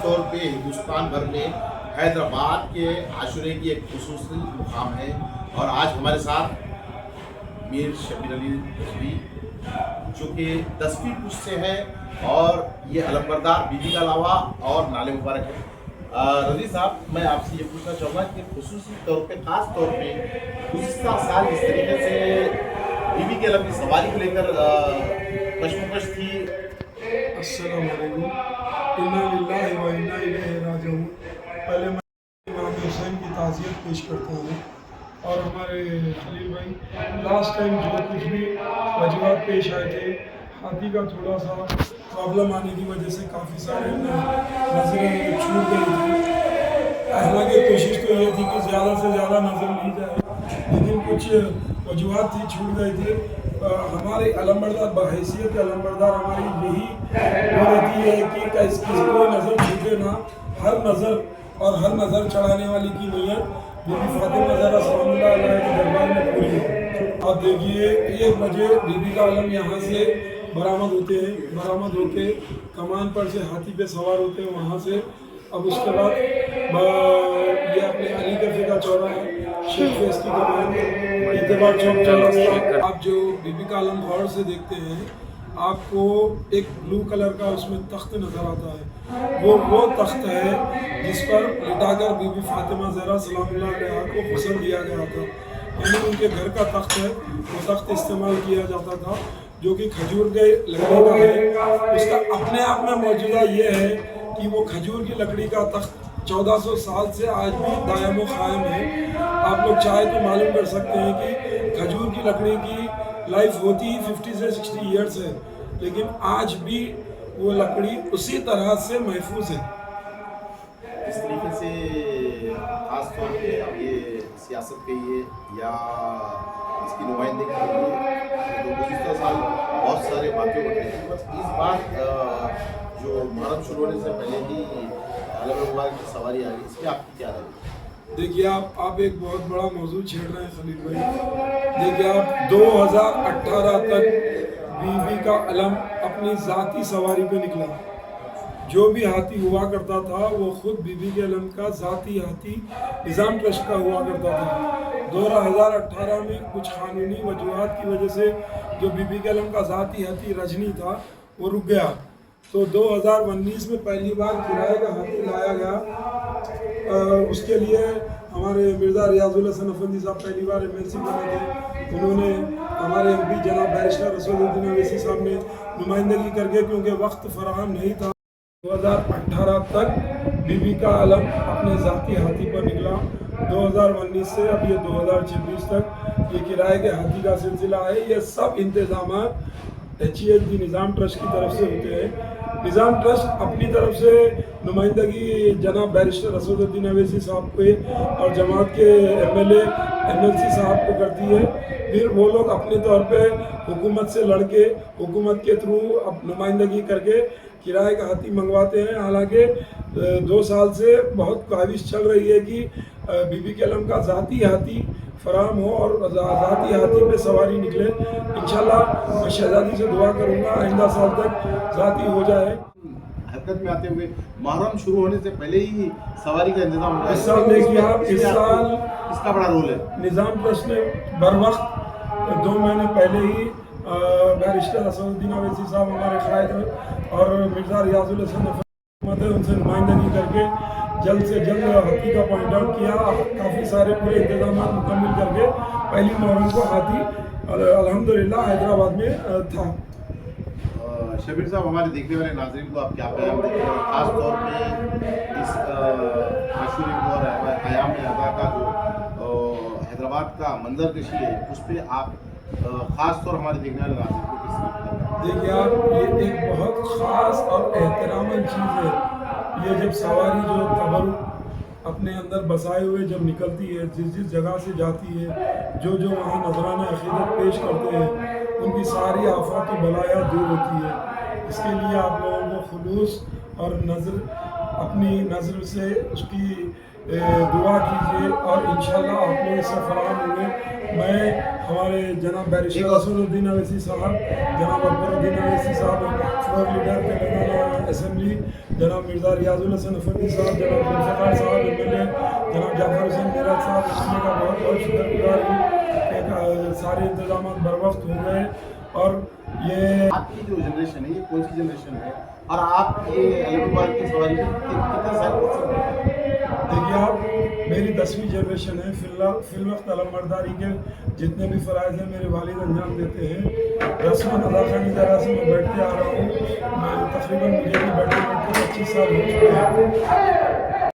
طور پہ ہندوستان بھر میں حیدرآباد کے عاشورے کی ایک خصوصی مقام ہے، اور آج ہمارے ساتھ میر شبیر علی رضوی جو کہ 10ویں پشت سے ہے، اور یہ علمبردار بی بی کا علاوہ اور نالے مبارک ہے۔ رضوی صاحب، میں آپ سے یہ پوچھنا چاہوں گا کہ خصوصی طور پہ، خاص طور پہ گزشتہ سال جس طریقے سے بی بی کے علم کی سواری کو لے کر کشمکش تھی۔ السلام علیکم، انا للہ و انا الیہ راجعون۔ پہلے میں امام حسین کی تعزیت پیش کرتا ہوں، اور ہمارے خلیل بھائی لاسٹ ٹائم جو کچھ بھی وجوہات پیش آئے تھے، ہاتھی کا تھوڑا سا پرابلم آنے کی وجہ سے کافی سارے نظریں چھوٹ گئی تھی۔ حالانکہ کوشش تو یہ تھی کہ زیادہ سے زیادہ نظر لی جائے، لیکن کچھ وجوہات تھی، چھوٹ گئی تھی۔ ہماری علمبردار بحیثیت علمبردار ہماری یہی وہ رہتی ہے کہ کسی کوئی نظر چھوٹے نہ، ہر نظر اور ہر نظر چڑھانے والی کی نیت بی بی فاطمہ زہرا سلام اللہ علیہ کے دربار میں پوری ہے۔ آپ دیکھیے 1 بجے بی بی کا علم یہاں سے برآمد ہو کے کمان پر سے ہاتھی پہ سوار ہوتے ہیں وہاں سے۔ اب اس کے بعد یہ اپنے علی کیفے کا چوراہا، شیخ فیض کی کمان، اعتبار چوک چوراستہ، آپ جو بی بی کا علم غور سے دیکھتے ہیں، آپ کو ایک بلو کلر کا اس میں تخت نظر آتا ہے۔ وہ تخت ہے جس پر لٹا کر بی بی فاطمہ زہرا سلام اللہ علیہا کو غسل دیا گیا تھا، یعنی ان کے گھر کا تخت ہے۔ وہ تخت استعمال کیا جاتا تھا جو کہ کھجور کے لکڑی کا ہے۔ اس کا اپنے آپ میں موجودہ یہ ہے کہ وہ کھجور کی لکڑی کا تخت 1400 سال سے آج بھی دائم و قائم ہے۔ آپ لوگ چاہے تو معلوم کر سکتے ہیں کہ کھجور کی لکڑی کی لائف ہوتی ہی 50 سے 60 ایئرس ہے، لیکن آج بھی وہ لکڑی اسی طرح سے محفوظ ہے۔ اس طریقے سے خاص طور پہ اب یہ سیاست کے لیے یا اس کی نمائندگی کے لیے تو گزشتہ سال بہت سارے باتیں اٹھ رہی تھیں، بس اس بار جو محرم شروع ہونے سے پہلے ہی علم مبارک کی سواری آ گئی، اس میں آپ کی کیا رائے ہے؟ دیکھیے آپ ایک بہت بڑا موضوع چھیڑ رہے ہیں خلیل بھائی۔ دیکھیے آپ 2018 تک بی بی کا علم اپنی ذاتی سواری پہ نکلا۔ جو بھی ہاتھی ہوا کرتا تھا وہ خود بی بی کے علم کا ذاتی ہاتھی نظام ٹرسٹ کا ہوا کرتا تھا۔ 2018 میں کچھ قانونی وجوہات کی وجہ سے جو بی بی کے علم کا ذاتی ہاتھی رجنی تھا وہ رک گیا، تو 2019 میں پہلی بار کرائے کا ہاتھی لایا گیا۔ اس کے لیے ہمارے مرزا ریاض الحسن افندی صاحب پہلی بار MLC بنے تھے۔ انہوں نے ہمارے MP جناب بیرسٹر رسول الدین اویسی صاحب نے نمائندگی کر کے، کیونکہ وقت فراہم نہیں تھا، 2018 تک بی بی کا علم اپنے ذاتی ہاتھی پر نکلا۔ 2019 سے اب یہ 2026 تک یہ کرائے کے ہاتھی کا سلسلہ ہے۔ یہ سب انتظامات HELD نظام ٹرسٹ کی طرف سے ہوتے ہیں۔ نظام ٹرسٹ اپنی طرف سے نمائندگی جناب بیرسٹر رسول الدین اویسی صاحب پہ اور جماعت کے MLA MLC صاحب کو کرتی ہے، پھر وہ لوگ اپنے طور پہ حکومت سے لڑ کے، حکومت کے تھرو نمائندگی کر کے کرائے کا ہاتھی منگواتے ہیں۔ حالانکہ 2 سال سے بہت کاوش چل رہی ہے کہ بی بی کے علم کا ذاتی ہاتھی فراہم ہو اور ذاتی ہاتھی پہ سواری نکلے۔ انشاءاللہ میں شہزادی سے دعا کروں گا آئندہ سال تک ذاتی ہو جائے۔ حرکت میں آتے ہوئے محرم شروع ہونے سے پہلے ہی سواری کا انتظام ہو اس سال دیکھیے آپ، اس سال اس کا بڑا رول ہے۔ نظام ٹرسٹ نے بر وقت 2 مہینے پہلے ہی بیرسٹر رسول الدین اویسی صاحب ہمارے قائد اور مرزا ریاض الحسن افندی ان سے نمائندگی کر کے جلد سے جلد ہاتھی کا پوائنٹ آؤٹ کیا۔ کافی سارے پورے انتظامات مکمل کر کے پہلی محرم کو ہاتھی الحمدللہ حیدرآباد میں تھا۔ شبیر صاحب، ہمارے دیکھنے والے ناظرین کو آپ کیا پیغام دیں گے، خاص طور پہ اس عاشورے کو اور ایام اضحیٰ کا جو حیدرآباد کا منظر کشی ہے، اس پہ آپ خاص طور ہمارے دیکھنے والے ناظرین کو کس طرح؟ دیکھیے آپ، یہ ایک بہت خاص اور احتراماً چیز ہے۔ یہ جب سواری جو تبرک اپنے اندر بسائے ہوئے جب نکلتی ہے، جس جگہ سے جاتی ہے، جو وہاں نذرانہ عقیدت پیش کرتے ہیں، ان کی ساری آفات و بلایات دور ہوتی ہے۔ اس کے لیے آپ لوگوں کو خلوص اور اپنی نظر سے اس کی دعا کیجیے اور انشاءاللہ آپ لوگ اس سے فراہم ہوں گے. میں ہمارے جناب بیرسٹر اسد الدین اویسی صاحب, جناب اکبر الدین اویسی صاحب فلور لیڈر تلنگانہ اسمبلی, جناب مرزا ریاض الحسن افندی صاحب, جناب ذوالفقار صاحب MLA, جناب جعفر حسین میرٹ صاحب MLA کا بہت بہت شکر گزار ہوں کہ سارے انتظامات بر وقت ہو گئے. اور یہ آپ کی جو جنریشن ہے یہ کون سی جنریشن ہے اور آپ یہ علم کی سواری کتنے سال دیکھیے آپ میری 10ویں جنریشن ہے. فی الوقت علمبرداری کے جتنے بھی فرائض ہیں میرے والد انجام دیتے ہیں. رسم ادا خانی ذرا سے میں بیٹھتے آ رہا ہوں. میں تقریباً مجھے بھی بیٹھے 25 سال ہو چکے ہیں.